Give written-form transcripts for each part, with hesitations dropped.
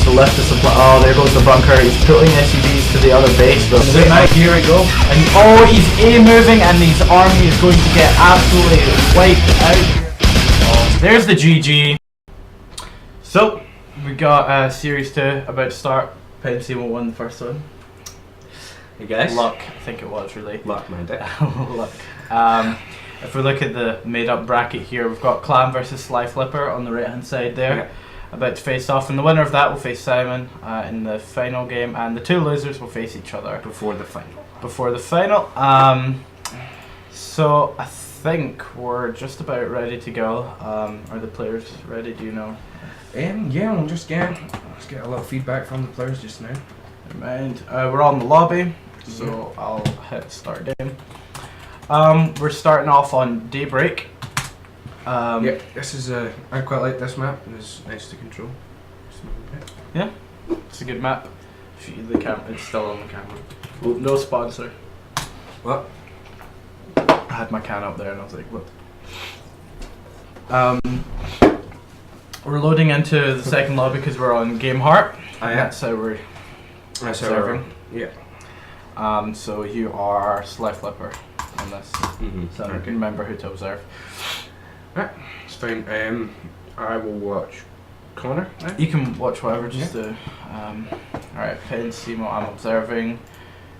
to lift the supply. Oh, there goes the bunker. He's pulling SUVs to the other base. But here we go. And oh, he's A moving, and his army is going to get absolutely wiped out. Oh, there's the GG. So we got Series 2 about to start. Pensimo won the first one. Hey guys. Luck, I think it was really. Luck, mind it. Luck. If we look at the made-up bracket here, we've got CLAM versus SlyFlipper on the right-hand side there. Yeah. About to face off, and the winner of that will face Simon in the final game, and the two losers will face each other Before the final. So I think we're just about ready to go. Are the players ready? Do you know? Yeah, let's get a little feedback from the players just now. Never mind. We're on the lobby, so I'll hit start game. We're starting off on Daybreak. Yeah, this is I quite like this map. It's nice to control. Yeah, it's a good map. It's still on the camera. Oh, no sponsor. What? I had my can up there and I was like, what? We're loading into the second lobby because we're on Game Heart. That's how we're serving. Yeah. So you are SlyFlipper on this. So okay. Remember who to observe. Right, it's fine. I will watch Connor. You can watch whatever, just to. Alright, Pensimo, I'm observing.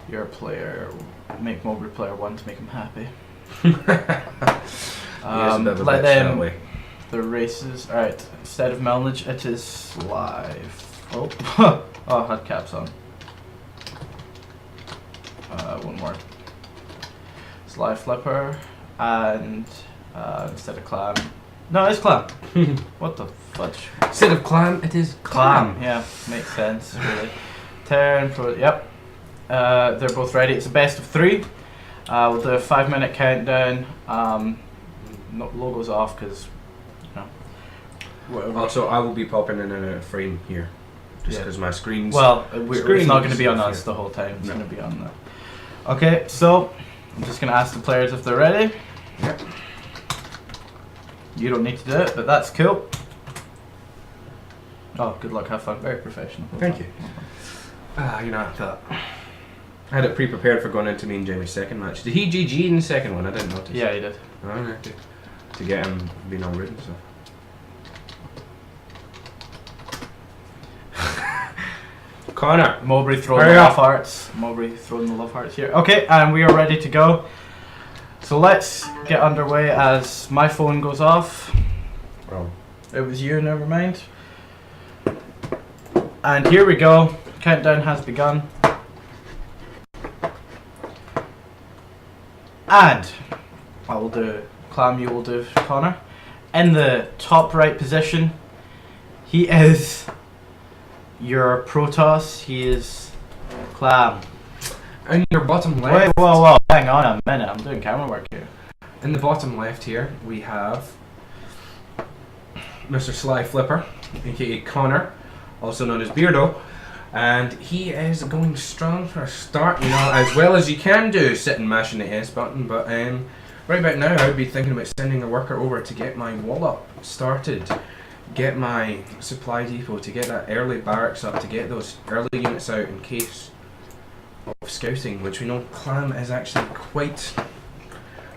You're a player. Make Mowbray player 1 to make him happy. Let them. The races. Alright, instead of Melnage, it is Slive. Oh, oh, I had caps on. One more. SlyFlipper, and instead of CLAM. No, it's CLAM. What the fudge? Instead of CLAM, it is CLAM. Yeah, makes sense, really. Turn pro. Yep. They're both ready. It's a best of 3. We'll do a 5-minute countdown. No logos off because, whatever. Also, I will be popping in and out of frame here, just because my screen's. Well, it's not going to be on us the whole time. It's going to be on the. Okay, so I'm just going to ask the players if they're ready. Yep. You don't need to do it, but that's cool. Oh, good luck, have fun. Very professional. Thank you. I thought I had it pre-prepared for going into me and Jamie's second match. Did he GG in the second one? I didn't notice. Yeah, he did. Oh, okay. To get him being all rude and stuff. Connor. Mowbray throwing the love hearts. Mowbray throwing the love hearts here. Okay, and we are ready to go. So let's get underway as my phone goes off. Oh. It was you, never mind. And here we go. Countdown has begun. And I will do CLAM, you will do Connor. In the top right position, he is your Protoss, he is CLAM. In your bottom left. Wait, whoa, hang on a minute, I'm doing camera work here. In the bottom left here, we have Mr. SlyFlipper, aka Connor, also known as Beardo. And he is going strong for a start, as well as you can do, sitting mashing the S button. But right about now, I would be thinking about sending a worker over to get my wall up started, get my supply depot, to get that early barracks up, to get those early units out in case of scouting, which we know CLAM is actually quite a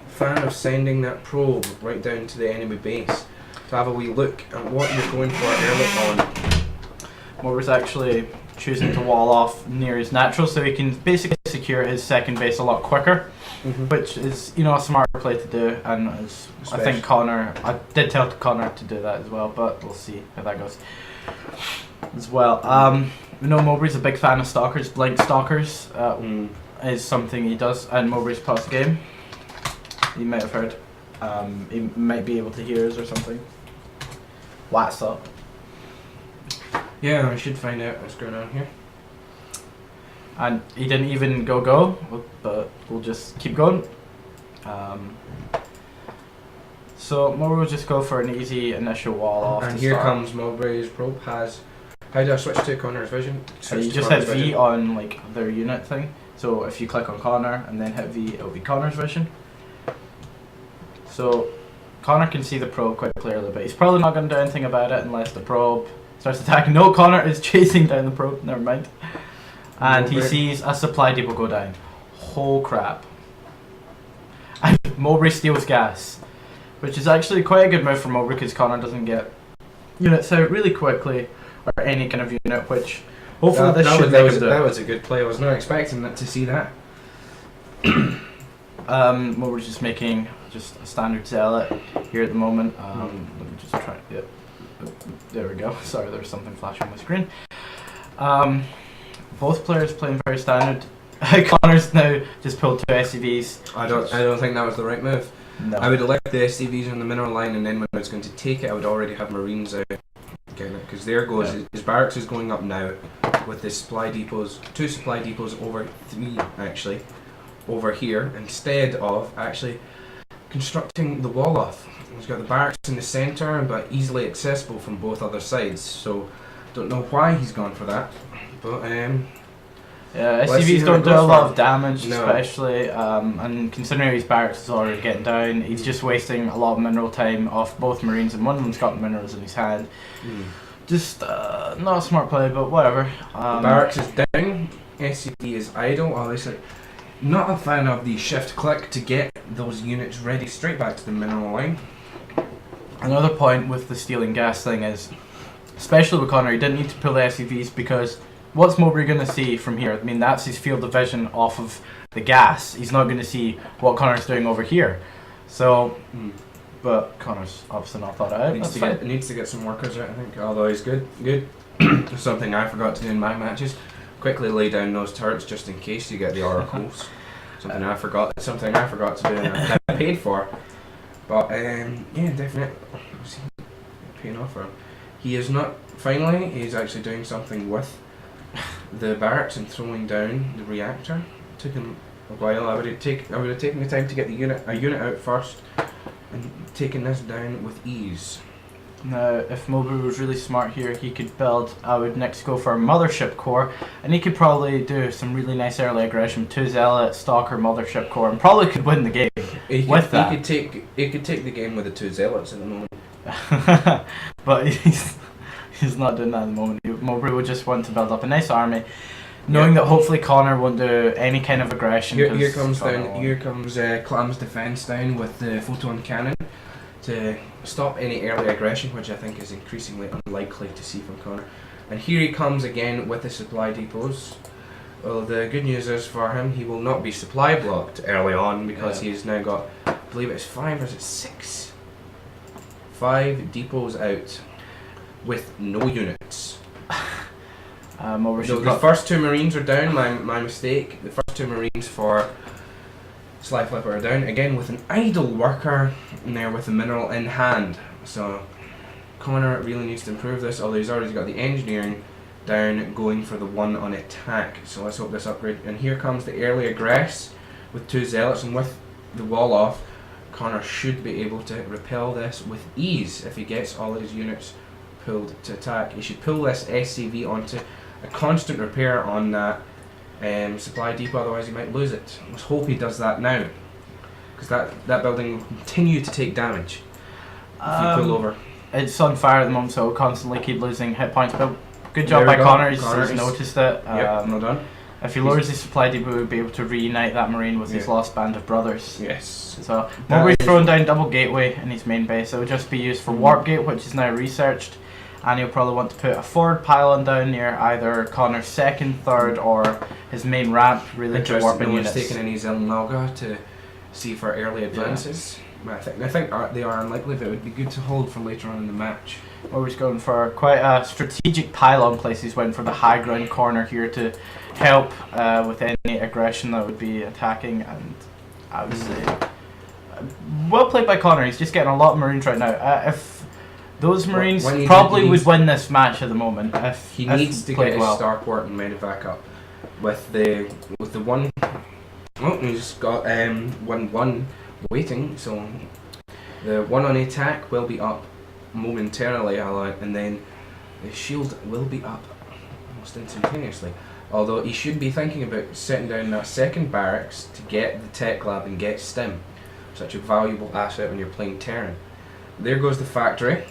fan of sending that probe right down to the enemy base to have a wee look at what you're going for early on. Mowbray's actually choosing to wall off near his natural, so he can basically secure his second base a lot quicker, which is a smarter play to do, and I think Connor, I did tell Connor to do that as well, but we'll see how that goes as well. We know Mowbray's a big fan of stalkers. Blink stalkers is something he does, and Mowbray's post game. You might have heard. He might be able to hear us or something. What's up? Yeah, I should find out what's going on here. And he didn't even go, but we'll just keep going. So Mowbray will just go for an easy initial wall off. And here comes Mowbray's probe. How do I switch to Connor's vision? You just hit V on their unit thing. So if you click on Connor and then hit V, it'll be Connor's vision. So Connor can see the probe quite clearly, but he's probably not going to do anything about it unless the probe Starts attacking. No, Connor is chasing down the probe. Never mind. And he Mowbray. sees a supply depot go down. Oh crap. And Mowbray steals gas. Which is actually quite a good move for Mowbray because Connor doesn't get units out really quickly. Or any kind of unit, which hopefully this should make him do. That was a good play. I was not expecting to see that. Mowbray's just making just a standard zealot here at the moment. Let me just try. Yep. There we go. Sorry, there's something flashing on my screen. Both players playing very standard. Connor's now just pulled 2 SCVs. I don't think that was the right move. No. I would have left the SCVs on the mineral line, and then when I was going to take it, I would already have Marines out. Because there goes his barracks is going up now, with the supply depots, 2 supply depots over 3 actually, over here instead of actually constructing the wall off. He's got the barracks in the centre, but easily accessible from both other sides. So don't know why he's gone for that, but yeah, let's see SCVs how don't it do goes a for lot him. of damage, No. especially, and considering his barracks is already getting down, he's just wasting a lot of mineral time off both Marines, and one of them's got the minerals in his hand. Just not a smart play, but whatever. The barracks is down, SCV is idle, obviously. Not a fan of the shift click to get those units ready straight back to the mineral line. Another point with the stealing gas thing is, especially with Connor, he didn't need to pull the SCVs because what's Mowbray going to see from here? I mean, that's his field of vision off of the gas. He's not going to see what Connor's doing over here. So, but Connor's obviously not thought it out. Needs to get some workers out, I think. Although he's good. Something I forgot to do in my matches. Quickly lay down those turrets just in case you get the oracles. Something I forgot to do and I paid for. But yeah, definitely paying off for him. He is not. Finally, he's actually doing something with the barracks and throwing down the reactor. Took him a while. I would have taken the time to get a unit out first, and taken this down with ease. Now, if Mowbray was really smart here, he could build. I would next go for a mothership core, and he could probably do some really nice early aggression. 2 zealot, stalker, mothership core, and probably could win the game. He could take the game with the 2 zealots at the moment. But he's not doing that at the moment. Mowbray would just want to build up a nice army, knowing that hopefully Connor won't do any kind of aggression. Here comes CLAM's defense down with the photon cannon to stop any early aggression, which I think is increasingly unlikely to see from Connor. And here he comes again with the supply depots. Well, the good news is for him, he will not be supply blocked early on because he's now got, I believe it's 5 or is it 6? 5 depots out with no units. The first 2 Marines are down, my mistake. The first 2 Marines for SlyFlipper are down, again with an idle worker in there with a mineral in hand. So Connor really needs to improve this, although he's already got the engineering down going for the 1 on attack. So let's hope this upgrade. And here comes the early aggress with 2 zealots, and with the wall off, Connor should be able to repel this with ease if he gets all his units pulled to attack. He should pull this SCV onto a constant repair on that supply depot, otherwise he might lose it. Let's hope he does that now, because that building will continue to take damage if you pull over. It's on fire at the moment, so it'll constantly keep losing hit points, but good job by Connor, he's noticed it. Well done. If he lowers his supply depot, he'll be able to reunite that Marine with his lost band of brothers. Yes. So Mowbray's throwing down double gateway in his main base. It will just be used for warp gate, which is now researched, and he'll probably want to put a forward pylon down near either Connor's 2nd, 3rd, or his main ramp, really to warp in units. Taking any Zelnaga to see for early advances. I think they are unlikely, but it would be good to hold for later on in the match. Mowbray's going for quite a strategic pylon place. He's went for the high ground corner here to help with any aggression that would be attacking, and obviously well played by Connor. He's just getting a lot of Marines right now. If those Marines probably would win this match at the moment, if he needs to get his starport and medevac up with the 1. Oh, he's got 1-1 waiting, so the 1 on attack will be up momentarily, and then the shield will be up almost instantaneously. Although he should be thinking about setting down that 2nd barracks to get the tech lab and get STEM, such a valuable asset when you're playing Terran. There goes the factory.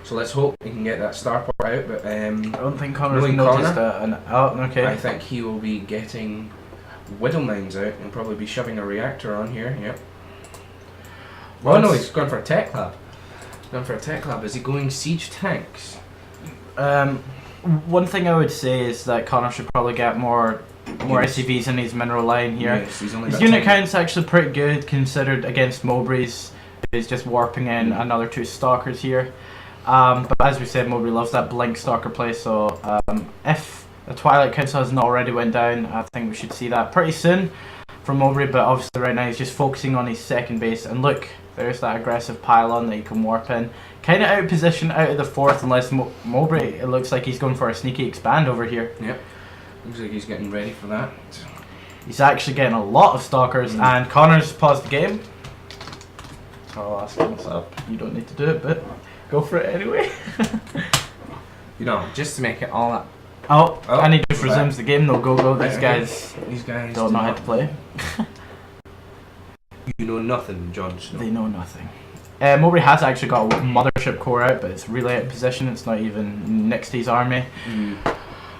So let's hope he can get that starport out. But I don't think Connor's knowing noticed Connor, okay. I think he will be getting Widow Mines out and probably be shoving a reactor on here. Yep. Oh no, he's going for a tech lab. Going for a tech lab. Is he going siege tanks? One thing I would say is that Connor should probably get more SCVs in his mineral line here. Yes, he's only his got unit 10. count's actually pretty good considered against Mowbray's. He's just warping in another 2 stalkers here. But as we said, Mowbray loves that blink stalker play, so if the Twilight Council hasn't already went down, I think we should see that pretty soon from Mowbray. But obviously right now he's just focusing on his second base, and look, there's that aggressive pylon that he can warp in. Kind of out of position out of the 4th, unless Mowbray, it looks like he's going for a sneaky expand over here. Yep, looks like he's getting ready for that. He's actually getting a lot of stalkers, and Connor's paused the game. I'll ask myself, you don't need to do it, but go for it anyway. You know, just to make it all up. Oh, and he just resumes the game. No go. These guys don't know how to play. You know nothing, Jon Snow. They know nothing. Mowbray has actually got a mothership core out, but it's really out of position. It's not even next to his army.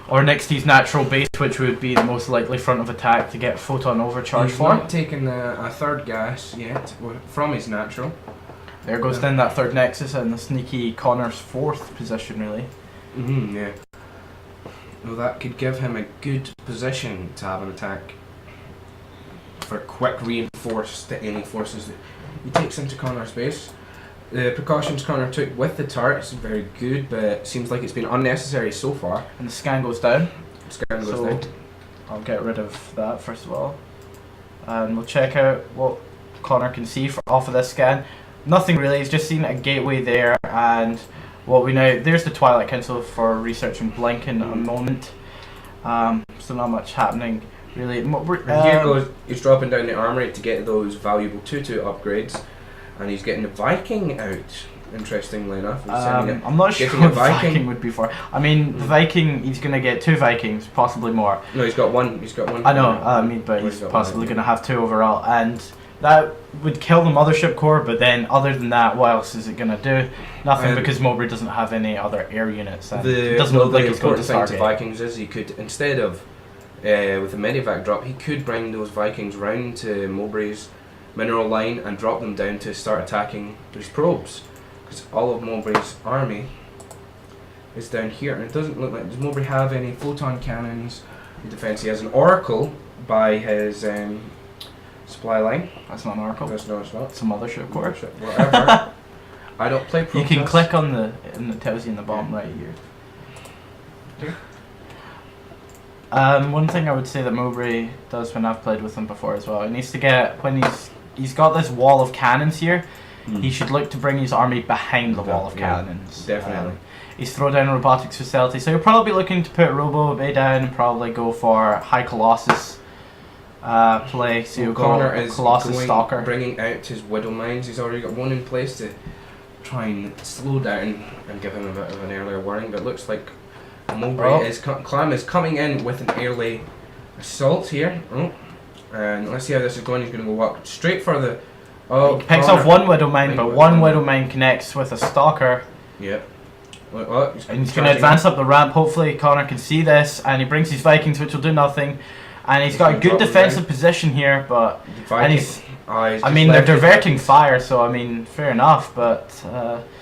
Or next to his natural base, which would be the most likely front of attack to get photon overcharge He's for. not taken a third gas yet from his natural. There goes then that 3rd nexus and the sneaky Connor's 4th position, really. Yeah. Well, that could give him a good position to have an attack for quick reinforce to any forces that he takes into Connor's base. The precautions Connor took with the turrets is very good, but it seems like it's been unnecessary so far. And the scan goes down. Scan goes So down. I'll get rid of that first of all. And we'll check out what Connor can see off of this scan. Nothing really, he's just seen a gateway there, and what we know, there's the Twilight Council for researching Blink in a moment. So not much happening really. And here goes, he's dropping down the armory to get those valuable 2-2 upgrades, and he's getting the Viking out, interestingly enough. He's sending I'm not sure getting a what Viking would be for. I mean, the Viking, he's going to get 2 Vikings, possibly more. No, he's got one. He's got one. I know, but he's possibly going to have 2 overall, and that would kill the mothership core, but then other than that, what else is it going to do? Nothing, because Mowbray doesn't have any other air units, and it doesn't look like he's going to important thing Stargate. to Vikings is he could, instead of with the medivac drop, he could bring those Vikings round to Mowbray's mineral line and drop them down to start attacking these probes, because all of Mowbray's army is down here, and it doesn't look like, does Mowbray have any photon cannons in defense? He has an oracle by his supply line. That's not an Oracle. That's no, it's not. It's a mothership core. Whatever. I don't play Protoss. You can click on and it tells you in the bottom right here. One thing I would say that Mowbray does when I've played with him before as well, he needs to get, when he's got this wall of cannons here, he should look to bring his army behind the wall of cannons. Definitely. He's throw down a robotics facility, so he'll probably be looking to put Robo Bay down and probably go for High Colossus play. So you'll Connor go is Colossus Stalker. bringing out his Widow Mines. He's already got one in place to try and slow down and give him a bit of an earlier warning, but it looks like Mowbray CLAM is coming in with an early assault here. And let's see how this is going. He's going to go up straight for the... He picks off one Widow Mine, but one Widow Mine connects with a Stalker. Yep. And he's going to advance up the ramp. Hopefully Connor can see this, and he brings his Vikings, which will do nothing. And he's got a good defensive position here, but... And he's... I mean, they're diverting fire, so I mean, fair enough, but...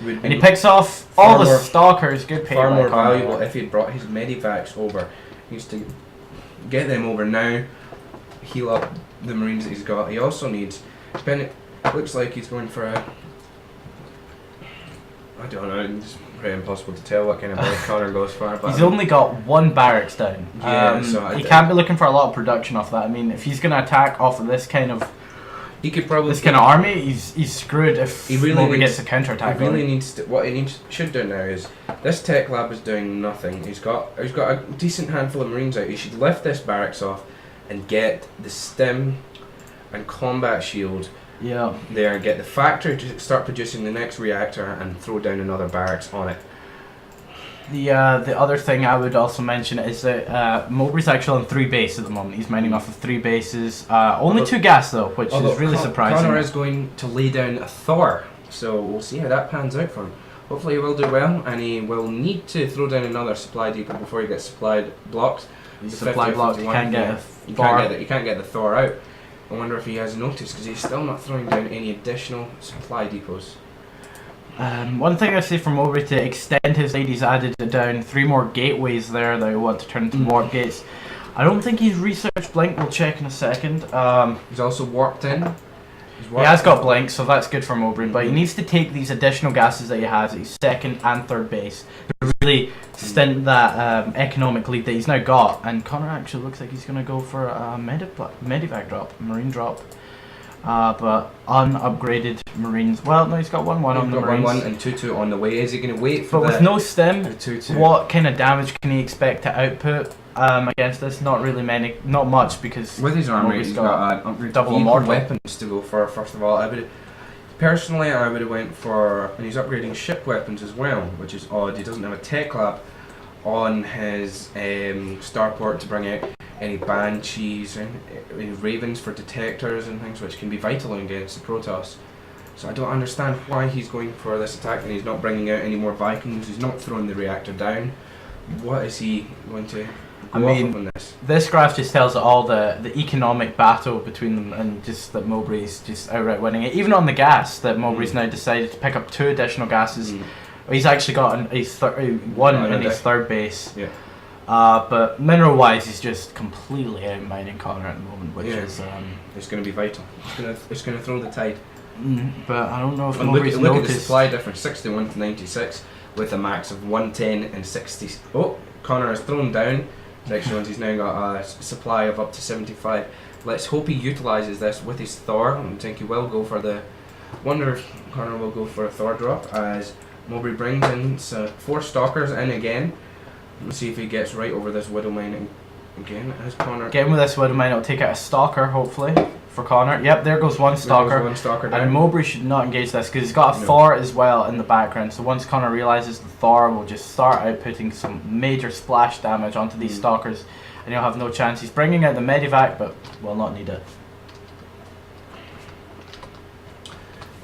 and he picks off all the Stalkers. Good pay. Far more valuable if he'd brought his medivacs over. He needs to get them over now, heal up the Marines that he's got. He also needs... Looks like he's going for a... I don't know, it's very impossible to tell what kind of build Connor goes for. But he's only got one barracks down. Yeah, so he can't be looking for a lot of production off that. I mean, if he's going to attack off of this kind of... He could probably... This kind of army, he's screwed if he really gets a counterattack. He really needs to... What he should do now is... This tech lab is doing nothing. He's got a decent handful of Marines out. He should lift this barracks off and get the stim and combat shield there, get the factory to start producing the next reactor and throw down another barracks on it. The other thing I would also mention is that Mowbray's actually on 3 bases at the moment. He's mining off of 3 bases. Only 2 gas though, which is really surprising. Connor is going to lay down a Thor, so we'll see how that pans out for him. hopefully he will do well, and he will need to throw down another supply depot before he gets supplied blocked. He's supply blocked, he can't get he can't get the Thor out. I wonder if he has noticed, because he's still not throwing down any additional supply depots. One thing I say for Mowbray to extend his lead, he's added down 3 more gateways there that he want to turn into warp gates. I don't think he's researched Blink, we'll check in a second. He's also warped in. He has got Blink, so that's good for Mowbray, but he needs to take these additional gases that he has at his second and third base to really stint that economic lead that he's now got. And Connor actually looks like he's going to go for a medivac drop, marine drop. But unupgraded Marines. Well, no, he's got 1-1 on the Marines. 1-1 and 2-2 on the way. Is he going to wait for But with no stim, 2-2? what kind of damage can he expect to output against this? Not really many, not much, because with his armor, he's got double immortal weapons to go for. First of all, I would have went for, and he's upgrading ship weapons as well, which is odd. He doesn't have a tech lab on his starport to bring out any banshees and ravens for detectors and things, which can be vital against the Protoss. So I don't understand why he's going for this attack and he's not bringing out any more Vikings. He's not throwing the reactor down. What is he going to go off on this? This graph just tells all the economic battle between them, and just that Mowbray's just outright winning it. Even on the gas, that Mowbray's now decided to pick up 2 additional gases. He's actually got one in his third base. Yeah. But mineral wise, he's just completely outmining Connor at the moment, which is it's going to be vital. It's going to throw the tide. But I don't know if Mowbray's look at the supply difference, 61 to 96, with a max of 110 and 60. Oh, Connor has thrown down. Next one, he's now got a supply of up to 75. Let's hope he utilises this with his Thor. I think he will go for the. Wonder if Connor will go for a Thor drop as Mowbray brings in 4 stalkers in again. Let's see if he gets right over this Widow Mine again. As Connor getting with this Widow Mine, it'll take out a stalker hopefully for Connor. Yep, there goes one stalker. Down. And Mowbray should not engage this because he's got a Thor as well in the background. So once Connor realises the Thor will just start outputting some major splash damage onto these stalkers, and he'll have no chance. He's bringing out the medivac, but will not need it.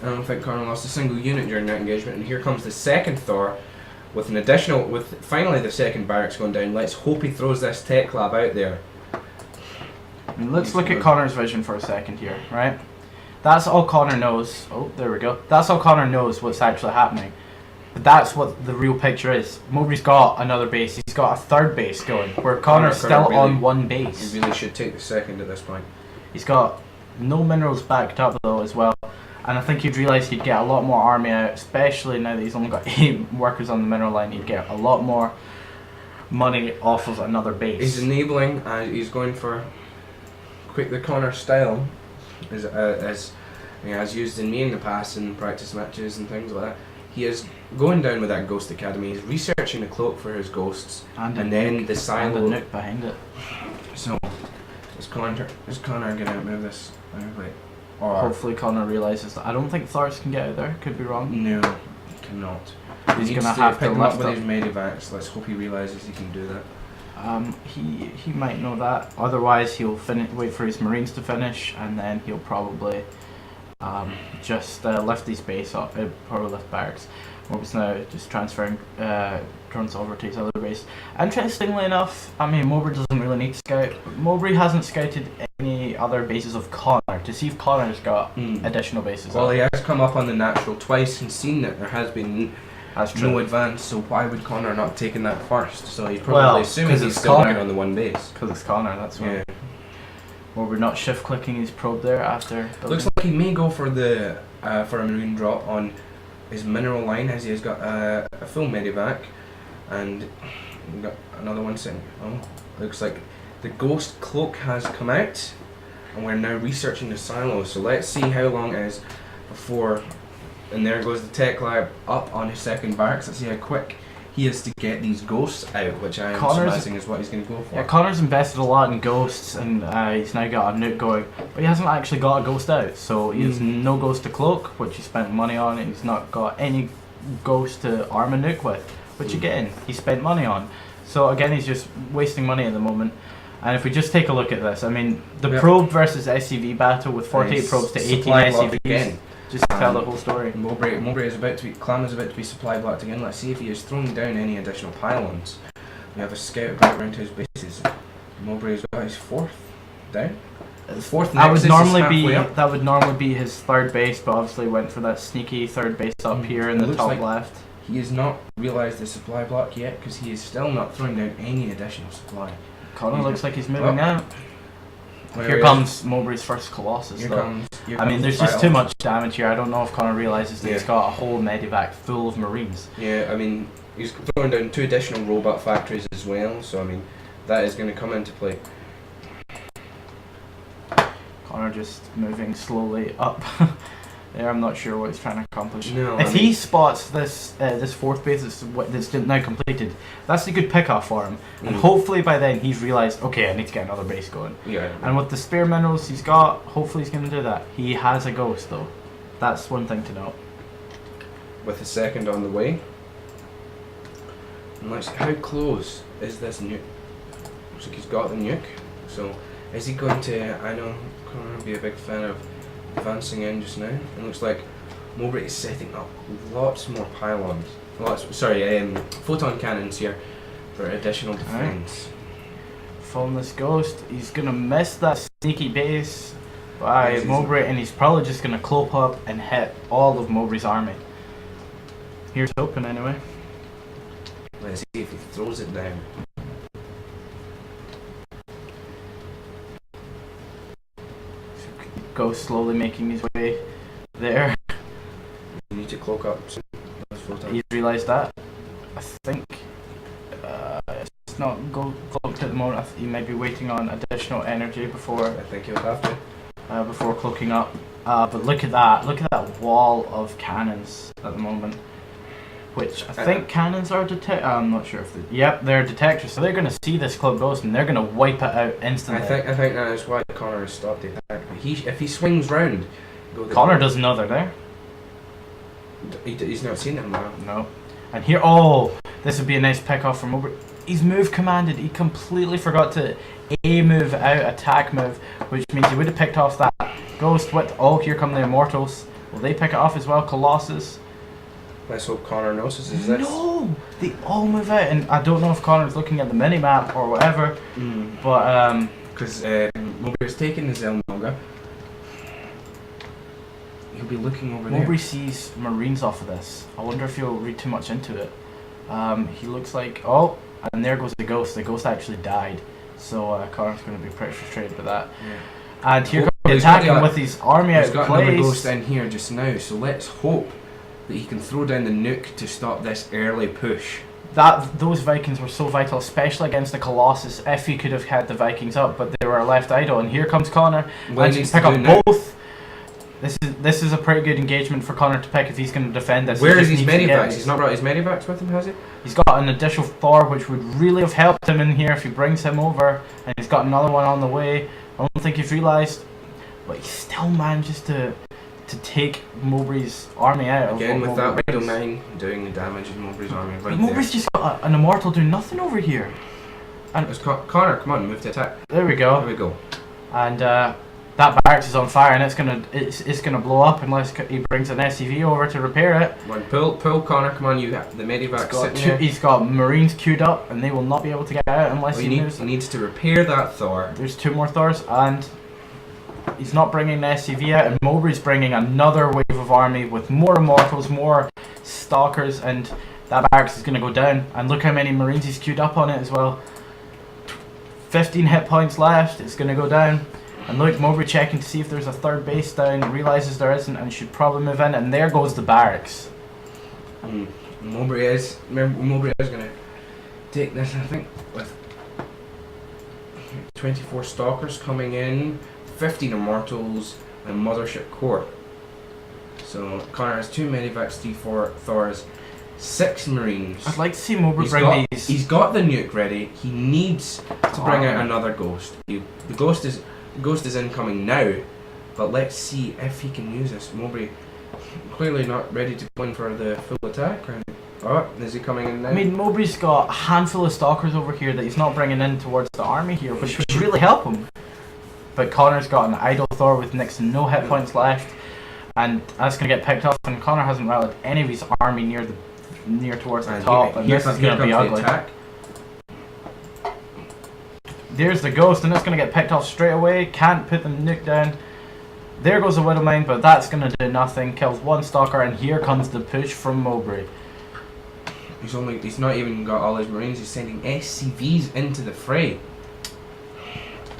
I don't think Connor lost a single unit during that engagement, and here comes the second Thor with an additional, with finally the second barracks going down. Let's hope he throws this tech lab out there. And let's look at Connor's vision for a second here, right? That's all Connor knows. Oh, there we go. That's all Connor knows what's actually happening. But that's what the real picture is. Mowbray's got another base. He's got a third base going, where Connor's still really, on one base. He really should take the second at this point. He's got no minerals backed up though as well. And I think he'd realise he'd get a lot more army out, especially now that he's only got 8 workers on the mineral line. He'd get a lot more money off of another base. He's enabling, he's going for the Connor style, as he has used in me in the past in practice matches and things like that. He is going down with that Ghost Academy. He's researching the cloak for his ghosts, and then the silo and the nuke behind it. So is Connor going to move this? Or hopefully Connor realises that. I don't think Thors can get out there. Could be wrong. No, he cannot. He's going to have to pick him up with his medivacs. Let's hope he realises he can do that. He might know that. Otherwise, he'll wait for his Marines to finish, and then he'll probably just lift his base up. Probably lift barracks. Mowbray's now just transferring drones over to his other base. Interestingly enough, I mean, Mowbray doesn't really need to scout. Mowbray hasn't scouted any other bases of Connor to see if Connor's got additional bases. Well, he has come up on the natural twice and seen that there has been no advance, so why would Connor not have taken that first? So he's probably assuming he's still on the one base. Because it's Connor, that's why. Yeah. Mowbray not shift clicking his probe there after building. Looks like he may go for a marine drop on his mineral line, as he has got a full medivac, and we've got another one sitting. Oh, looks like the ghost cloak has come out, and we're now researching the silos. So let's see how long it is before. And there goes the tech lab up on his second barracks. Let's see how quick he is to get these ghosts out, which I am surmising is what he's going to go for. Yeah, Connor's invested a lot in ghosts, and he's now got a nuke going, but he hasn't actually got a ghost out. So he has no ghost to cloak, which he spent money on, and he's not got any ghost to arm a nuke with, which again, he spent money on. So again, he's just wasting money at the moment. And if we just take a look at this, I mean, the probe versus SCV battle with 48 probes to 18 SCVs. Just tell the whole story. Mowbray is about to be, CLAM is about to be supply blocked again. Let's see if he is throwing down any additional pylons. We have a scout back around to his bases. Mowbray's got his 4th down. Fourth that would normally be his 3rd base, but obviously went for that sneaky 3rd base up here in the top like left. He has not realised the supply block yet because he is still not throwing down any additional supply. Connor looks like he's moving out. Here comes Mowbray's first Colossus. I mean, there's just too much damage here. I don't know if Connor realises that he's got a whole medivac full of Marines. Yeah, I mean, he's throwing down 2 additional robot factories as well, so I mean, that is going to come into play. Connor just moving slowly up. There, I'm not sure what he's trying to accomplish. No, if he spots this 4th base that's now completed, that's a good pick-off for him. And hopefully by then he's realised, okay, I need to get another base going. Yeah. And with the spare minerals he's got, hopefully he's going to do that. He has a ghost though. That's one thing to note. With a 2nd on the way. And let's see, how close is this nuke? Looks like he's got the nuke. So, is he going to, I know Connor would be a big fan of advancing in just now. It looks like Mowbray is setting up lots more pylons. Photon cannons here for additional defense. From this ghost, he's gonna miss that sneaky base by Mowbray, and he's probably just gonna cloak up and hit all of Mowbray's army. Here's hoping anyway. Let's see if he throws it down. Ghost slowly making his way there. You need to cloak up soon. He's realised that. I think it's not cloaked at the moment. He might be waiting on additional energy before. I think he'll have to. Before cloaking up. But look at that! Look at that wall of cannons at the moment. Which I think cannons are I'm not sure if they're detectors. So they're going to see this club ghost and they're going to wipe it out instantly. I think that is why Connor has stopped the attack. If he swings round, Connor doesn't know they're there. He's not seen them now. No. And here, this would be a nice pick off from Mowbray. He's move commanded. He completely forgot to move out, attack move, which means he would have picked off that ghost with. Here come the Immortals. Will they pick it off as well? Colossus. Let's hope Connor notices this. No! They all move out, and I don't know if Connor's looking at the mini-map or whatever, but because Mowbray's taking the Zelnoga, he'll be looking over there. Mowbray sees Marines off of this. I wonder if he'll read too much into it. He looks like, and there goes the ghost. The ghost actually died, so Connor's going to be pretty frustrated with that. Yeah. And here comes the attacking with his army out of place. He's got another ghost in here just now, so let's hope that he can throw down the nuke to stop this early push. Those Vikings were so vital, especially against the Colossus, if he could have had the Vikings up, but they were left idle. And here comes Connor. Let's pick up both. This is a pretty good engagement for Connor to pick if he's going to defend this. Where is his medivacs? He's not brought his medivacs with him, has he? He's got an additional Thor, which would really have helped him in here if he brings him over. And he's got another one on the way. I don't think he's realised, but he still manages to take Mowbray's army out. Again with that Widow Mine doing the damage in Mowbray's army right Mowbray's just got an Immortal doing nothing over here. And Connor, come on, move to attack. There we go. There we go. And that barracks is on fire, and it's gonna blow up unless he brings an SCV over to repair it. Pull Connor, come on, you have the medivac sitting there. He's got Marines queued up, and they will not be able to get out unless he moves. He needs to repair that Thor. There's 2 more Thors, and he's not bringing the SCV out, and Mowbray's bringing another wave of army with more Immortals, more Stalkers, and that barracks is going to go down. And look how many Marines he's queued up on it as well. 15 hit points left, it's going to go down. And look, Mowbray checking to see if there's a 3rd base down, realises there isn't, and should probably move in, and there goes the barracks. Mowbray is going to take this, I think, with 24 Stalkers coming in, 15 Immortals, and Mothership Core. So Connor has 2 medivacs, 3 Thors, 6 Marines. I'd like to see Mowbray bring these. He's got the nuke ready. He needs to bring out another ghost. The ghost is incoming now, but let's see if he can use this. Mowbray clearly not ready to go in for the full attack. Is he coming in now? I mean, Mowbray's got a handful of Stalkers over here that he's not bringing in towards the army here, which would really help him. But Connor's got an idle Thor with next to no hit points left, and that's going to get picked off, and Connor hasn't rallied any of his army near towards the top, and this is going to be ugly. There's the ghost, and it's going to get picked off straight away. Can't put the nuke down. There goes the Widow Mine, but that's going to do nothing. Kills one stalker, and here comes the push from Mowbray. He's not even got all his marines. He's sending SCVs into the fray.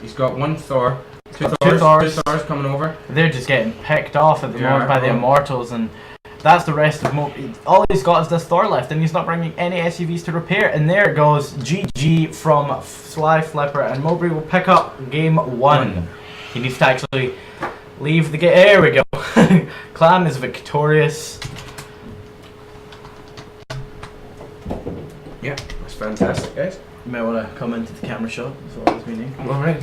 He's got one Thor, two Thors coming over. They're just getting picked off at the moment by the Immortals, and that's the rest of Mowbray. All he's got is this Thor left, and he's not bringing any SCVs to repair. And there goes GG from SlyFlipper, and Mowbray will pick up game 1. He needs to actually leave the game. There we go. CLAM is victorious. Yeah, that's fantastic, guys. You might want to come into the camera shot. That's what I was meaning. Alright.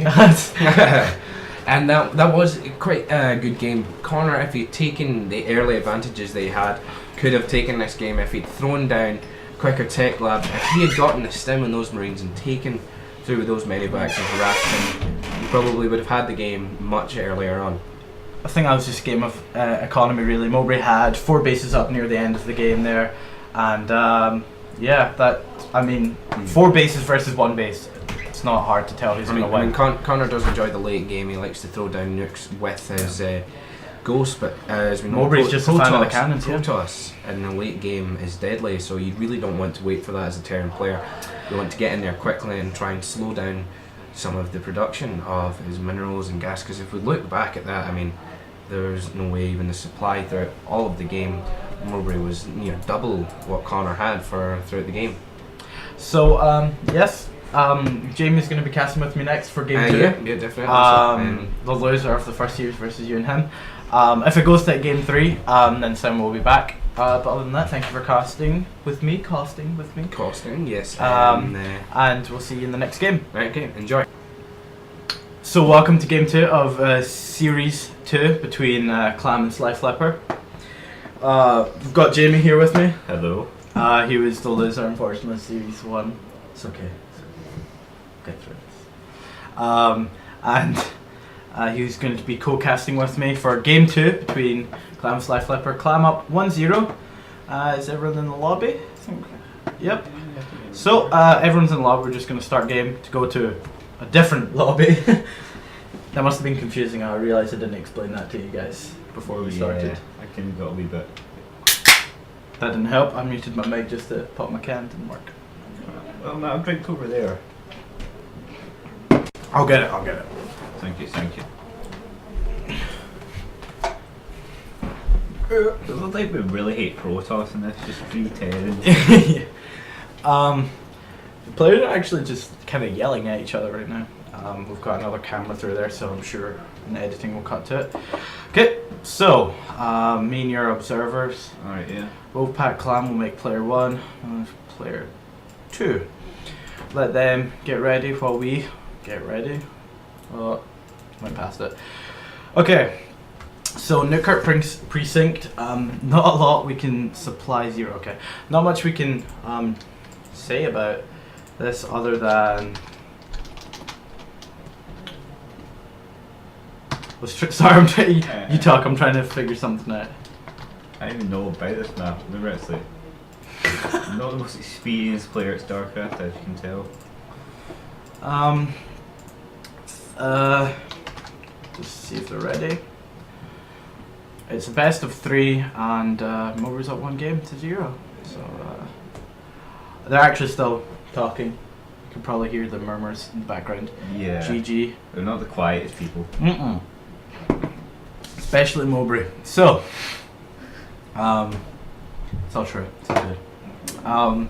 And that was quite a good game. Connor, if he'd taken the early advantages they had, could have taken this game if he'd thrown down quicker tech lab. If he had gotten the stim on those marines and taken through those medibacks and harassed him, he probably would have had the game much earlier on. I think that was just a game of economy, really. Mowbray had 4 bases up near the end of the game there, and yeah, 4 bases versus 1 base. It's not hard to tell who's going to win. Connor does enjoy the late game. He likes to throw down nukes with his ghost, but as we know, Mowbray's just a fan of the cannons. Protoss in the late game is deadly, so you really don't want to wait for that as a Terran player. You want to get in there quickly and try and slow down some of the production of his minerals and gas, because if we look back at that, I mean, there's no way even the supply throughout all of the game, Mowbray was near double what Connor had throughout the game. So yes, Jamie's going to be casting with me next for game 2. Yeah, definitely. The loser of the first series versus you and him. If it goes to game 3, then Sam will be back. But other than that, thank you for casting with me. Costing, yes. And we'll see you in the next game. Right, okay, enjoy. So welcome to game 2 of series 2 between CLAM and SlyFlipper. We've got Jamie here with me. Hello. He was the loser, unfortunately, series 1. It's okay. Get through this. And he was going to be co-casting with me for game 2 between CLAM and SlyFlipper. CLAM up 1-0. Is everyone in the lobby? I think. Yep. So everyone's in the lobby. We're just going to start game to go to a different lobby. That must have been confusing. I realised I didn't explain that to you guys before we started. I kind of got a wee bit. That didn't help. I muted my mic just to pop my can. Didn't work. Well, no, I'll drink over there. I'll get it. Thank you. It looks like we really hate Protoss in this, just 3 Terrans. The players are actually just kind of yelling at each other right now. We've got another camera through there, so I'm sure in the editing we'll cut to it. Okay, so me and your observers. Alright, yeah. Wolfpack CLAM will make player 1 and player 2. Let them get ready while we get ready. Oh, went past it. Okay, so Newkirk precinct. Not a lot we can supply 0. Okay, not much we can say about this other than. Sorry, I'm trying. You talk. I'm trying to figure something out. I don't even know about this map. Maybe it's like I'm not the most experienced player at StarCraft, as you can tell. Just see if they're ready. It's a best of 3, and Mowbray's up 1 game to 0. So they're actually still talking. You can probably hear the murmurs in the background. Yeah. GG. They're not the quietest people. Especially Mowbray. So, it's all true. It's all good.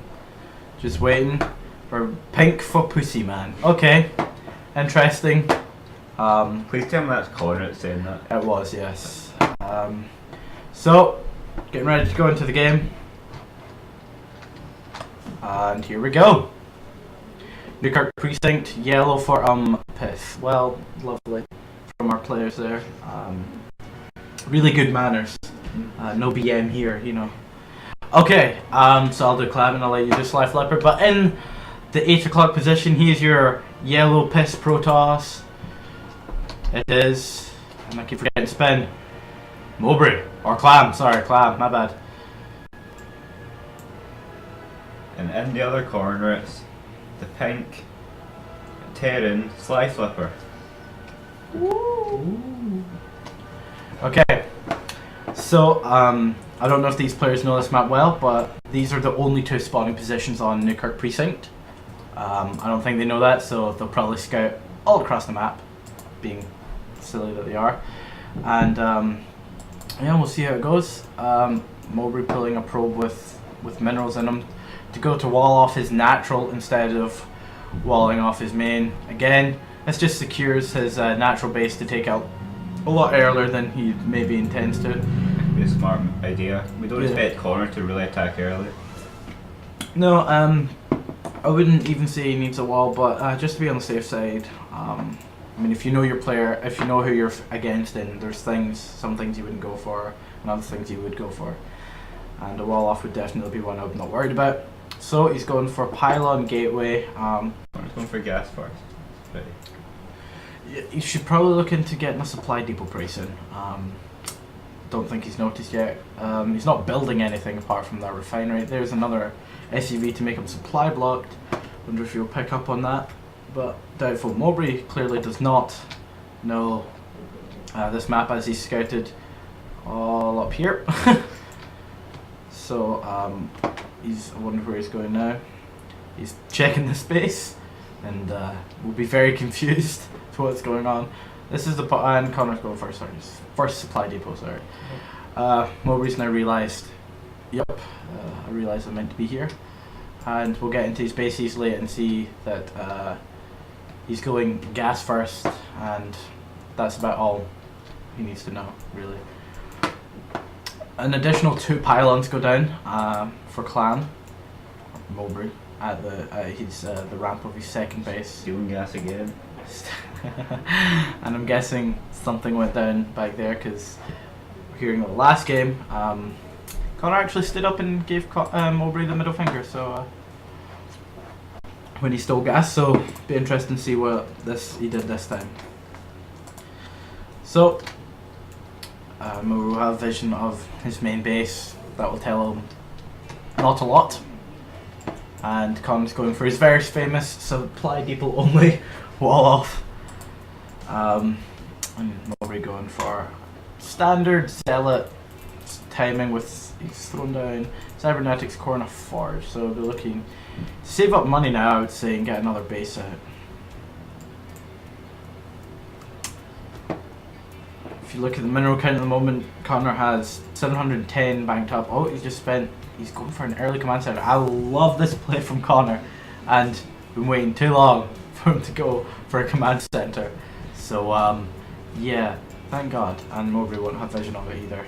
Just waiting for pink for pussy man. Okay, interesting. Please tell me that's Connor that's saying that. It was, yes. So, getting ready to go into the game. And here we go. Newkirk precinct, yellow for Pith. Well, lovely from our players there. Really good manners. No BM here, you know. Okay, so I'll do CLAM and I'll let you do SlyFlipper. But in the 8 o'clock position, here's your yellow piss Protoss. It is, and I keep forgetting to spin. Mowbray. Or CLAM, sorry, CLAM, my bad. And in the other corner, it's the pink Terran SlyFlipper. Okay, so I don't know if these players know this map well, but these are the only two spawning positions on Newkirk Precinct. I don't think they know that, so they'll probably scout all across the map, being silly that they are. And yeah, we'll see how it goes. Mowbray pulling a probe with minerals in them to go to wall off his natural instead of walling off his main. Again, this just secures his natural base to take out a lot earlier than he maybe intends to. Be a smart idea. We don't expect Connor to really attack early. No, I wouldn't even say he needs a wall, but just to be on the safe side. I mean, if you know your player, if you know who you're against, then there's some things you wouldn't go for, and other things you would go for. And a wall off would definitely be one I'm not worried about. So he's going for pylon gateway. Connor's going for gas first. Ready. You should probably look into getting a supply depot pretty soon. Don't think he's noticed yet. He's not building anything apart from that refinery. There's another SUV to make him supply blocked. Wonder if you'll pick up on that, but doubtful. Mowbray clearly does not know this map as he's scouted all up here. So I wonder where he's going now. He's checking the space and will be very confused to what's going on. This is the and Connor's going first. Sorry, first supply depot. Sorry. Mowbray's now realised. Yep, I realised I'm meant to be here, and we'll get into his base easily and see that he's going gas first, and that's about all he needs to know, really. An additional 2 pylons go down for CLAM Mowbray at the ramp of his second base. Stealing gas again. And I'm guessing something went down back there because we're hearing the last game. Connor actually stood up and gave Mowbray the middle finger, so when he stole gas. So be interesting to see what he did this time. So Mowbray will have vision of his main base. That will tell him not a lot. And Connor's going for his very famous supply depot only wall off. And Mowbray going for standard zealot timing with he's thrown down cybernetics core and a forge, so they're looking to save up money now, I would say, and get another base out. If you look at the mineral count at the moment, Connor has 710 banked up. Oh, he's going for an early command center. I love this play from Connor, and been waiting too long for him to go for a command center. So yeah, thank God. And Mowbray won't have vision of it either,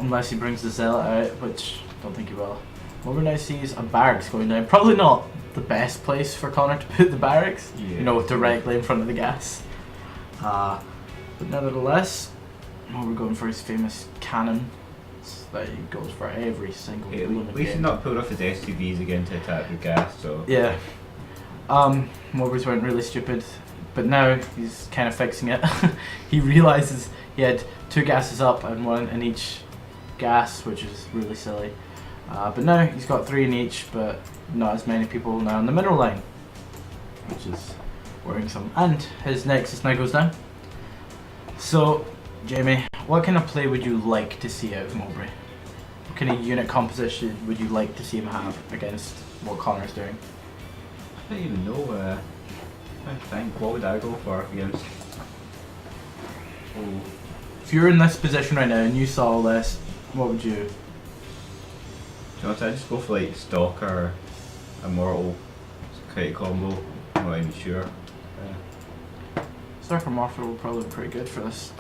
unless he brings the zealot out, which I don't think he will. Mowbray now sees a barracks going down. Probably not the best place for Connor to put the barracks, yeah. You know, directly in front of the gas. But nevertheless, Mowbray going for his famous cannon that he goes for every single game. We should not pull off his SUVs again to attack the gas, so... Yeah. Mowbray's went really stupid, but now he's kind of fixing it. He realises he had 2 gases up and 1 in each gas, which is really silly. But now he's got 3 in each, but not as many people now on the mineral line, which is worrisome. And his nexus now goes down. So, Jamie, what kind of play would you like to see out of Mowbray? What kind of unit composition would you like to see him have against what Connor's doing? I don't even know. I think, what would I go for against? Oh. If you're in this position right now and you saw all this, what would you? Do you know what, I'd just go for like Stalker, Immortal, Kite combo, I'm not even sure. Stalker Morpher will probably be pretty good for this.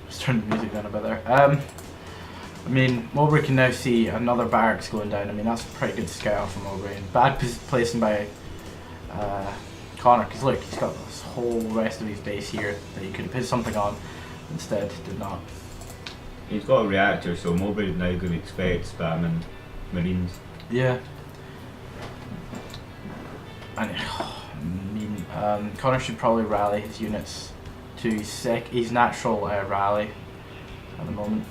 Just turn the music down a bit there. I mean, Mowbray can now see another barracks going down. I mean, that's a pretty good scout from Mowbray. Bad placing by Connor, because look, he's got this whole rest of his base here that he could have put something on, instead did not. He's got a reactor, so Mowbray's now going to expect spamming Marines. Yeah. And I mean, Connor should probably rally his units to his natural rally at the moment.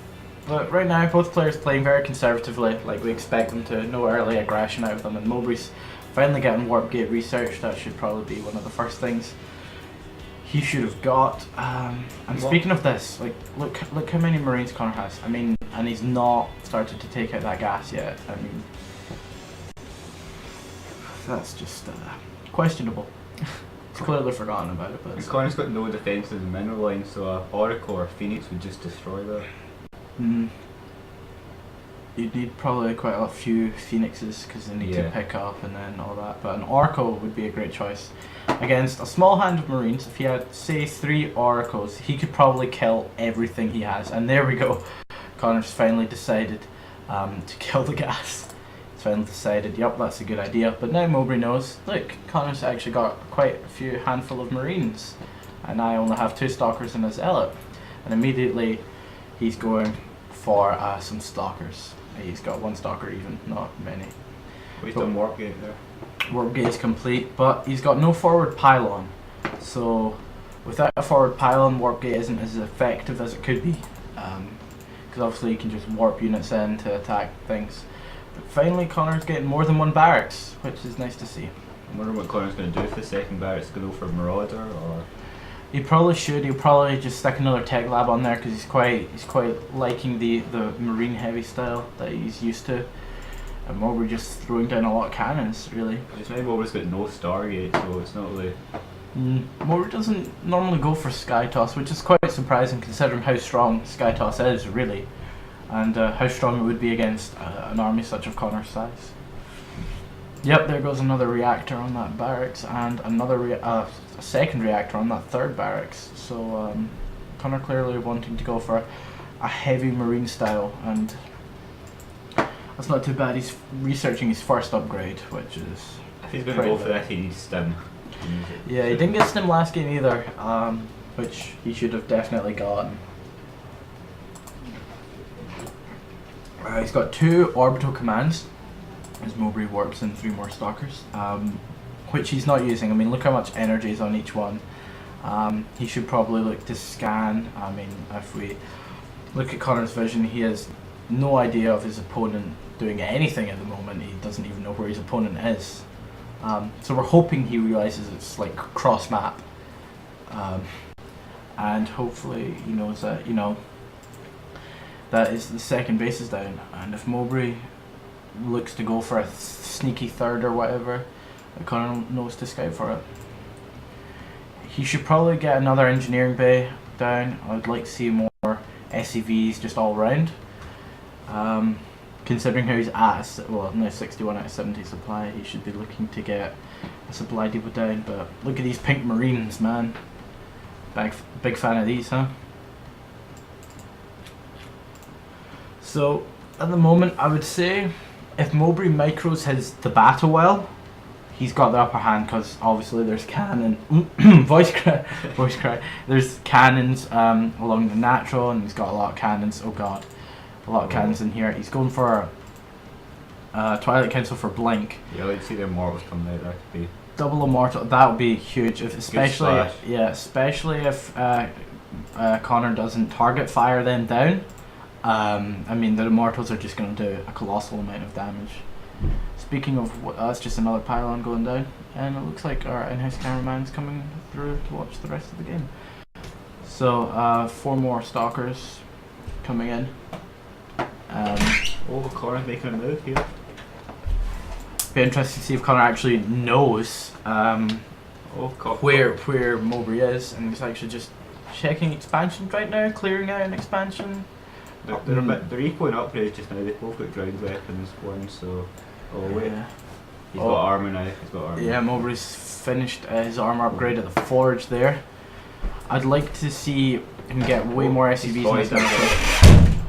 But right now, both players playing very conservatively, like we expect them to. No early aggression out of them, and Mowbray's finally getting warp gate research. That should probably be one of the first things he should have got. And speaking of this, like look how many Marines Connor has. I mean, and he's not started to take out that gas yet. I mean, that's just questionable. He's clearly forgotten about it. But Connor's got no defences in mineral line, so a Oracle or a Phoenix would just destroy that. You'd need probably quite a few Phoenixes because they need to pick up and then all that. But an Oracle would be a great choice against a small hand of Marines. If he had, say, 3 Oracles, he could probably kill everything he has. And there we go. Connor's finally decided to kill the gas. He's finally decided, yep, that's a good idea. But now Mowbray knows, look, Connor's actually got quite a few handful of Marines. And I only have 2 Stalkers and a Zealot. And immediately he's going for some Stalkers. He's got 1 Stalker even, not many. Well, he's done warp gate there. Warp gate is complete, but he's got no forward pylon. So without a forward pylon, warp gate isn't as effective as it could be. Because obviously you can just warp units in to attack things. But finally Connor's getting more than 1 barracks, which is nice to see. I wonder what Connor's going to do if the second barracks go for Marauder, or... He probably should. He'll probably just stick another tech lab on there because he's quite liking the marine heavy style that he's used to. And Mowbray just throwing down a lot of cannons, really. Just maybe Mowbray's got no Stargate, so it's not really... Mowbray doesn't normally go for Sky Toss, which is quite surprising considering how strong Sky Toss is, really. And how strong it would be against an army such of Connor's size. Yep, there goes another reactor on that barracks, and another a second reactor on that 3rd barracks. So Connor clearly wanting to go for a heavy marine style, and that's not too bad. He's researching his first upgrade, which is... If he's going to go for that, he needs Stim. Yeah, he didn't get Stim last game either, which he should have definitely gotten. He's got 2 orbital commands. As Mowbray warps in 3 more Stalkers, which he's not using. I mean, look how much energy is on each one. He should probably look to scan. I mean, if we look at Connor's vision, he has no idea of his opponent doing anything at the moment. He doesn't even know where his opponent is. So we're hoping he realizes it's like cross map, and hopefully he knows that, you know, that is the second base is down. And if Mowbray looks to go for a sneaky 3rd or whatever, Connor knows to scout for it. He should probably get another engineering bay down. I would like to see more SCVs just all round. Considering how he's at, well, now 61 out of 70 supply, he should be looking to get a supply depot down. But look at these pink Marines, man. Big fan of these, huh? So at the moment, I would say if Mowbray micros the battle well, he's got the upper hand because obviously there's cannon, voice cry. There's cannons along the natural, and he's got a lot of cannons. Oh god, a lot of cannons in here. He's going for Twilight Council for blink. Yeah, let's see the immortals coming out. That could be double immortal. That would be huge, especially if Connor doesn't target fire them down. I mean, the immortals are just going to do a colossal amount of damage. Speaking of, that's just another pylon going down, and it looks like our in-house cameraman's coming through to watch the rest of the game. So 4 more Stalkers coming in. Connor's making a move here. Be interesting to see if Connor actually knows where Mowbray is, and he's actually just checking expansions right now, clearing out an expansion. They're equal in upgrades just now. They've both got ground weapons, one, so... Oh wait. He's got armour now. Yeah, Mowbray's finished his armour upgrade at the forge there. I'd like to see him get way more SCVs in his downfall.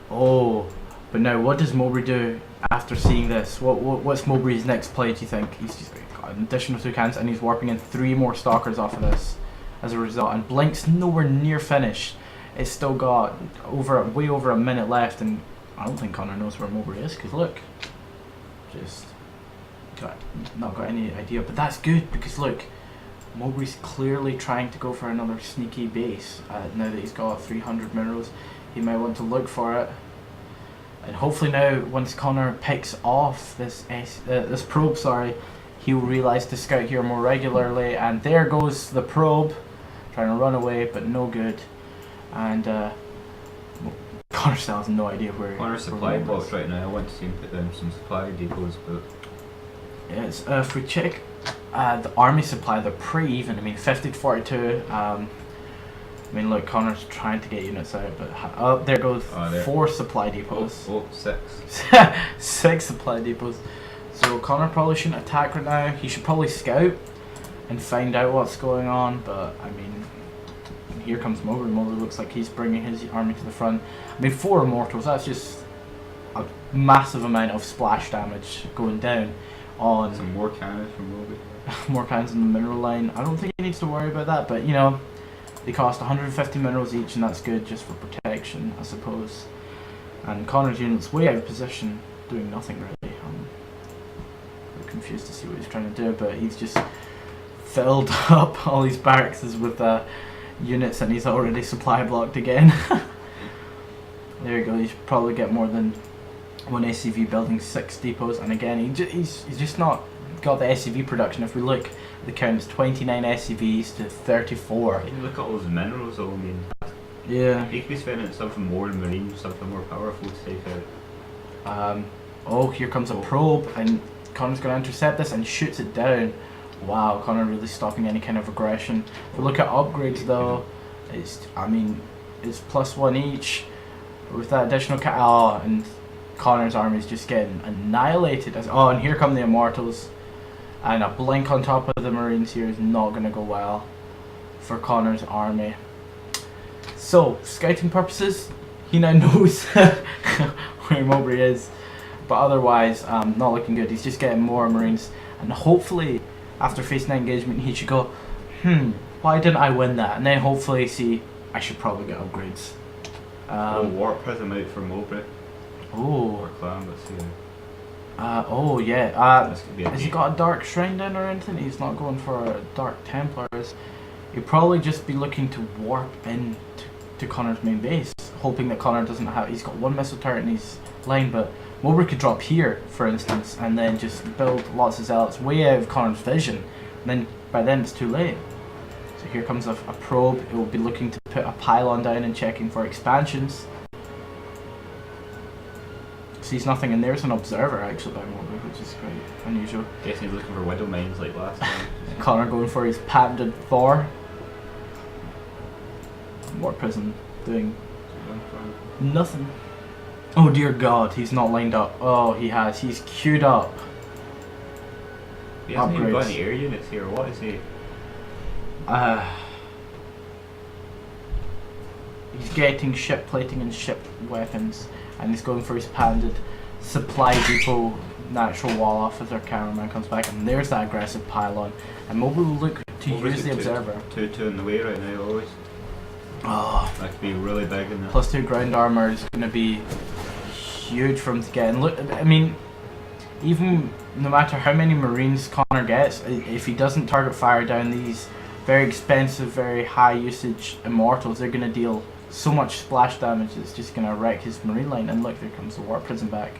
Oh, but now what does Mowbray do after seeing this? What's Mowbray's next play, do you think? He's just got an additional 2 cans, and he's warping in 3 more Stalkers off of this as a result. And Blink's nowhere near finished. It's still got way over a minute left, and I don't think Connor knows where Mowbray is, because look, just not got any idea. But that's good, because look, Mowbray's clearly trying to go for another sneaky base. Now that he's got 300 minerals, he might want to look for it. And hopefully now, once Connor picks off this probe, he'll realise to scout here more regularly. And there goes the probe, trying to run away, but no good. And Connor still has no idea where. Connor's supply box right now. I want to see him put down some supply depots, but yes, if we check the army supply, they're pretty even. I mean, 50 to 42. I mean, look, Connor's trying to get units out, but there goes 4 supply depots. Oh, 6. 6 supply depots. So Connor probably shouldn't attack right now. He should probably scout and find out what's going on. But I mean, here comes Mowbray. Mowbray looks like he's bringing his army to the front. I mean, 4 immortals. That's just a massive amount of splash damage going down on. Some more cannons from Mowbray. More cannons in the mineral line. I don't think he needs to worry about that, but you know, they cost 150 minerals each, and that's good just for protection, I suppose. And Connor's unit's way out of position, doing nothing really. I'm confused to see what he's trying to do, but he's just filled up all these barracks with units, and he's already supply blocked again. There you go. You should probably get more than 1 SCV building 6 depots, and again, he's just not got the SCV production. If we look, the count is 29 SCVs to 34. You look at all those minerals though, I mean, yeah. he could be spending something more in marine, something more powerful to take out. Oh, here comes a probe, and Connor's going to intercept this and shoots it down. Wow, Connor really stopping any kind of aggression. If we look at upgrades though, it's +1 each. With that additional and Connor's army is just getting annihilated. And here come the immortals. And a blink on top of the Marines here is not going to go well for Connor's army. So, scouting purposes, he now knows where Mowbray is. But otherwise, not looking good. He's just getting more Marines. And hopefully, after facing that engagement, he should go, why didn't I win that? And then hopefully see, I should probably get upgrades. Warp Prism out for Mowbray. Oh. Or CLAM, let's see. Oh yeah. Has he deep. got a Dark Shrine down or anything? He's not going for a Dark Templars. He'd probably just be looking to warp in to Connor's main base, hoping that Connor doesn't have. He's got 1 missile turret in his line, but Mowbray could drop here, for instance, and then just build lots of zealots way out of Connor's vision. And then by then it's too late. So here comes a probe. It will be looking to put a pylon down and checking for expansions. Sees nothing, and there's an observer actually by Mowbray, which is quite unusual. Guessing he's looking for widow mines like last time. Connor going for his patented Thor. Warp Prism doing nothing. Oh dear God, he's not lined up. Oh, he has. He's queued up. He hasn't even got Upgrades. any air units here. What is he? He's getting ship plating and ship weapons, and he's going for his patented supply depot natural wall off as our cameraman comes back, and there's that aggressive pylon. And Mowbray will look to use the observer. 2-2 in the way right now, always. Oh, That could be really big in there. +2 ground armor is going to be huge for him to get. And look, I mean, even no matter how many Marines Connor gets, if he doesn't target fire down these very expensive, very high usage immortals, they're going to deal so much splash damage it's just going to wreck his marine line. And look, there comes the Warp Prism back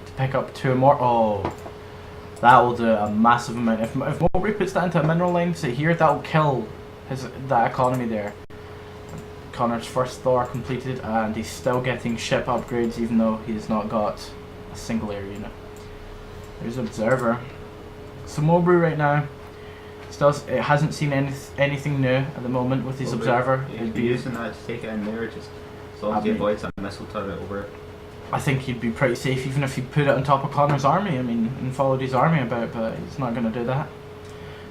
to pick up 2 more. Oh, that will do a massive amount. If Mowbray puts that into a mineral line, say here, that will kill that economy there. Connor's first Thor completed, and he's still getting ship upgrades even though he has not got a single air unit. There's Observer. So Mowbray right now it hasn't seen anything new at the moment with his Observer. He'd be using that to take it in there, just as long as he avoids that missile turret over it. I think he'd be pretty safe even if he put it on top of Connor's army, I mean, and followed his army about, but he's not going to do that.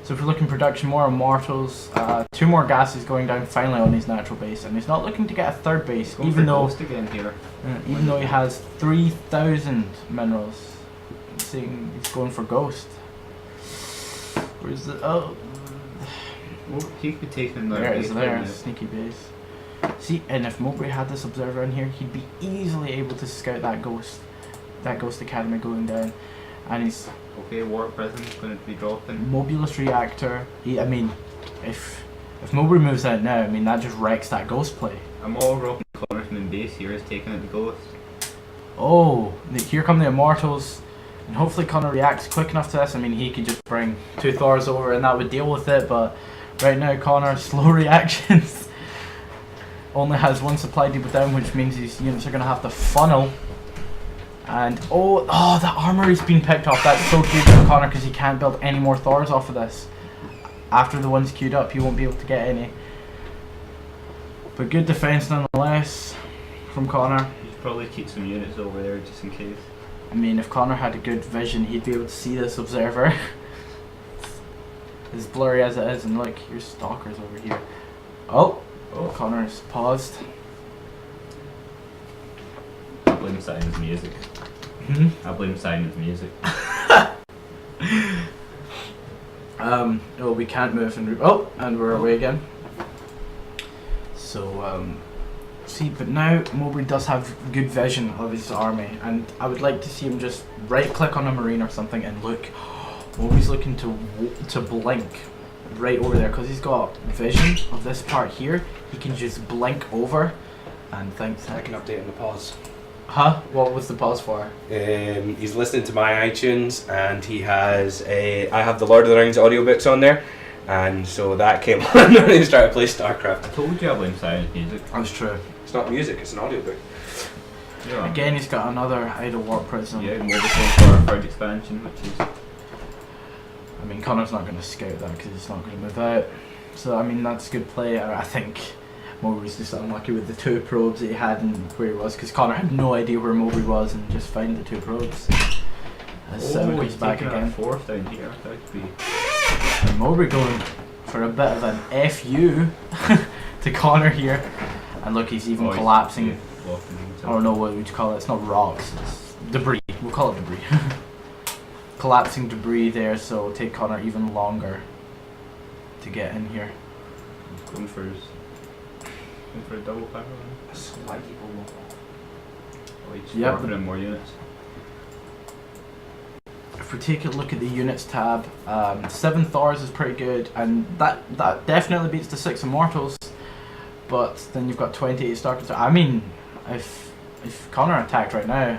So if we're looking production, more Immortals, 2 more gases going down finally on his natural base, and he's not looking to get a 3rd base, even though he has 3,000 minerals. Seeing he's going for Ghost. Where's the well, he could be taking the there it is, there, sneaky base. See, and if Mowbray had this Observer in here, he'd be easily able to scout that Ghost Academy going down. And he's okay. Warp Prism's going to be dropping. Mobulus Reactor. I mean, if Mowbray moves out now, I mean that just wrecks that ghost play. I'm all rocking Connor's main base here is taking out the ghost. Oh, here come the Immortals, and hopefully Connor reacts quick enough to this. I mean, he could just bring 2 Thors over and that would deal with it, but right now Connor, slow reactions. Only has 1 supply depot down, which means these units are going to have to funnel. And oh, the armory's been picked off. That's so huge for Connor because he can't build any more Thors off of this. After the one's queued up, he won't be able to get any. But good defense nonetheless from Connor. You should probably keep some units over there just in case. I mean, if Connor had a good vision, he'd be able to see this observer. As blurry as it is, and look, here's stalkers over here. Oh, Connor's paused. I blame Simon's music. Hmm? I blame Simon's music. Oh, we can't move and and we're away again. So, see, but now Mowbray does have good vision of his army, and I would like to see him just right-click on a marine or something and look. Mowbray's looking to blink right over there because he's got vision of this part here. He can just blink over and think. I can update on the pause. Huh? What was the pause for? He's listening to my iTunes, and he has I have the Lord of the Rings audiobooks on there, and so that came on when he started to play StarCraft. I told you I blame Simon's music. That's true. It's not music; it's an audiobook. Yeah. Again, he's got another Idle Warp Prism. Yeah, more for our third expansion, which is. I mean, Connor's not going to scout that because he's not going to move out. So, I mean, that's good play. I think Mowbray's just unlucky with the 2 probes that he had and where he was, because Connor had no idea where Mowbray was and just found the 2 probes. As He's back taking again. a 4th down here. That would be. And Mowbray going for a bit of an FU to Connor here. And look, he's even collapsing. Or no, what would you call it? It's not rocks, it's debris. We'll call it debris. Collapsing debris there, so it'll take Connor even longer to get in here. Going for a double power. He's Yep. working in more units. If we take a look at the units tab, 7 Thors is pretty good, and that definitely beats the 6 Immortals. But then you've got 28 StarCraft. I mean, if Connor attacked right now,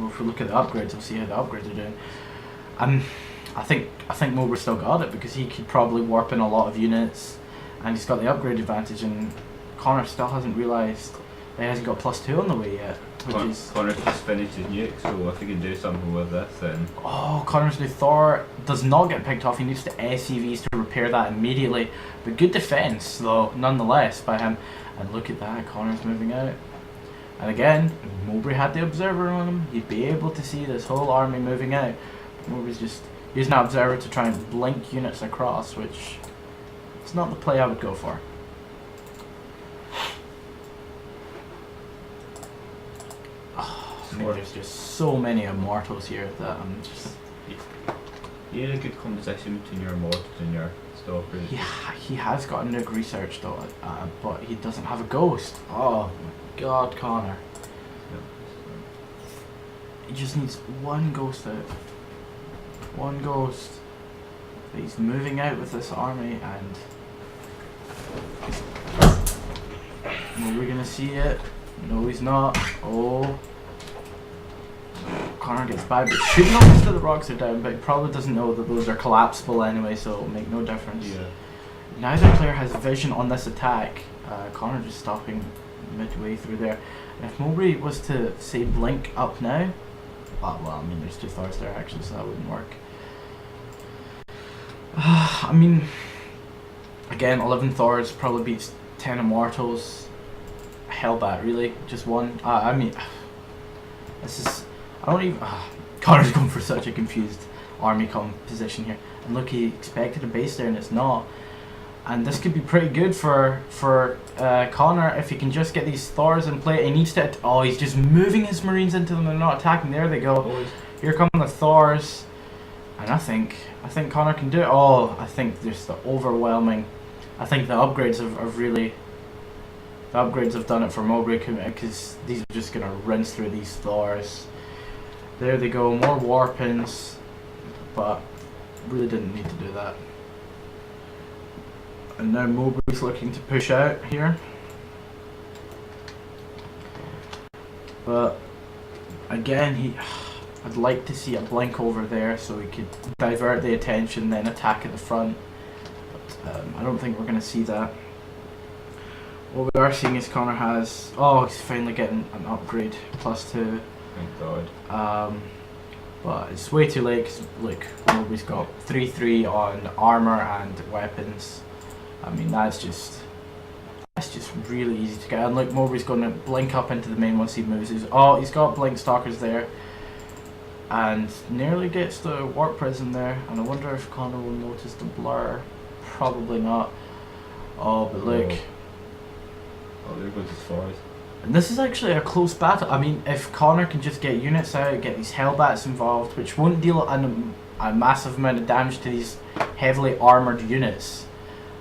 if we look at the upgrades, we'll see how the upgrades are doing. I think Mowbray still got it because he could probably warp in a lot of units, and he's got the upgrade advantage. And Connor still hasn't realised that he hasn't got +2 on the way yet. Connor's just finished his nuke, so if he can do something with this, then. Oh, Connor's new Thor does not get picked off. He needs the SCVs to repair that immediately. But good defense, though, nonetheless, by him. And look at that, Connor's moving out. And again, if Mowbray had the observer on him, he'd be able to see this whole army moving out. Mowbray's just using an observer to try and blink units across, which is not the play I would go for. I mean, there's just so many Immortals here that I'm just. You need a good composition between your Immortals and your Stalkers. Yeah, he has got a nuke research though, but he doesn't have a ghost. Oh my god, Connor. He just needs 1 ghost out. 1 ghost. But he's moving out with this army, and are we gonna see it? No, he's not. Oh. Connor gets by, but should notice that the rocks are down, but he probably doesn't know that those are collapsible anyway, so it'll make no difference. Yeah. Neither player has vision on this attack. Connor just stopping midway through there. If Mowbray was to, say, blink up now, well, I mean, there's 2 Thors there actually, so that wouldn't work. I mean, again, 11 Thors probably beats 10 Immortals. Hellbat, really? Just 1? I mean, this is... I don't even... Connor's going for such a confused army composition here. And look, he expected a base there and it's not. And this could be pretty good for Connor if he can just get these Thors in play. He needs to... Oh, he's just moving his Marines into them. They're not attacking. There they go. Here come the Thors. And I think Connor can do it. Oh, I think there's the overwhelming... I think the upgrades have really... The upgrades have done it for Mowbray because these are just going to rinse through these Thors. There they go, more warpins, but really didn't need to do that. And now Mowbray's looking to push out here. But again, I'd like to see a blink over there so he could divert the attention, then attack at the front. But I don't think we're going to see that. What we are seeing is Connor has... Oh, he's finally getting an upgrade, +2. Thank God. But it's way too late because look, Mowbray's got 3-3 on armor and weapons. I mean, that's just really easy to get. And look, Mowbray's going to blink up into the main once he moves. He's got blink stalkers there, and nearly gets the warp prism there. And I wonder if Connor will notice the blur. Probably not. Oh, but look. Oh, there goes his forest. And this is actually a close battle. I mean, if Connor can just get units out, get these Hellbats involved, which won't deal a massive amount of damage to these heavily armored units.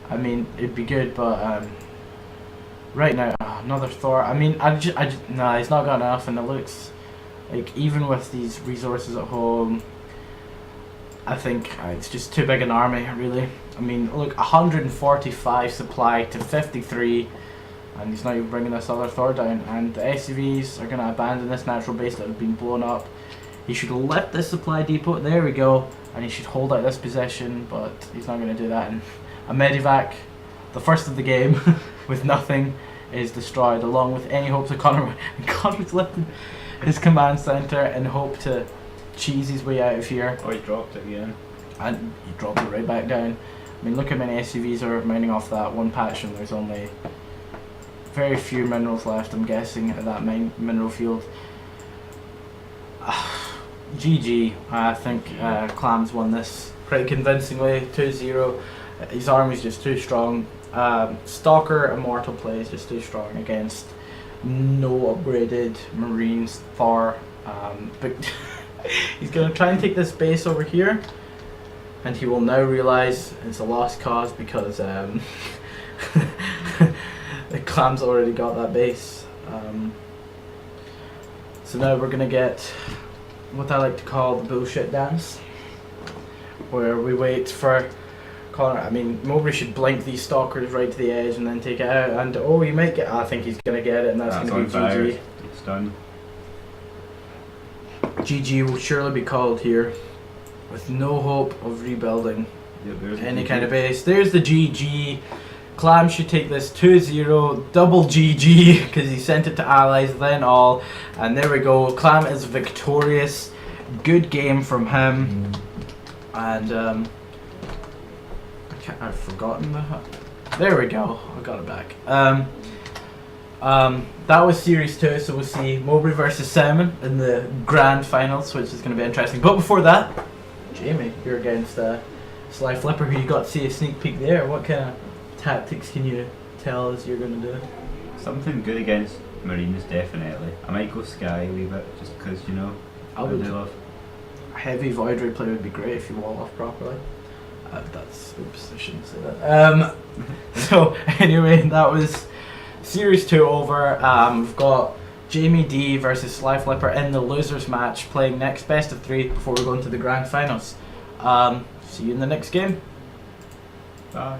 I mean, it'd be good, but right now, another Thor. I mean, nah, he's not got enough, and it looks like even with these resources at home, I think it's just too big an army, really. I mean, look, 145 supply to 53, and he's not even bringing this other Thor down. And the SCVs are going to abandon this natural base that had been blown up. He should lift this supply depot. There we go, and he should hold out this position, but he's not going to do that. And a Medivac, the first of the game, with nothing, is destroyed, along with any hopes of Connor. Connor's lifting his command center and hope to cheese his way out of here. Oh, he dropped it again. And he dropped it right back down. I mean, look how many SCVs are mining off that one patch, and there's only very few minerals left, I'm guessing, at that mineral field. GG. I think CLAM's won this pretty convincingly, 2-0. His army's just too strong. Stalker Immortal play is just too strong against no upgraded Marines Thor. But he's going to try and take this base over here, and he will now realise it's a lost cause because the CLAM's already got that base. So now we're going to get what I like to call the bullshit dance, where we wait for Connor. I mean, Mowbray should blink these stalkers right to the edge and then take it out, and oh, he might get... I think he's going to get it, and that's going to be GG. It's done. GG will surely be called here, with no hope of rebuilding any kind of base. There's the GG. CLAM should take this 2-0, double GG, because he sent it to allies, then all, and there we go. CLAM is victorious. Good game from him, and I've forgotten the... There we go, I got it back. That was Series 2, so we'll see Mowbray versus Simon in the grand finals, which is going to be interesting. But before that, Jamie, you're against SlyFlipper, who you got to see a sneak peek there. What kind of tactics can you tell us you're going to do? Something good against Marines, definitely. I might go Sky a wee bit, just because, you know, I would do love. A heavy Void Ray play would be great if you wall off properly. Oops, I shouldn't say that. So, anyway, that was Series 2 over. We've got Jamie D versus SlyFlipper in the losers match, playing next best of 3 before we go into the grand finals. See you in the next game. Bye.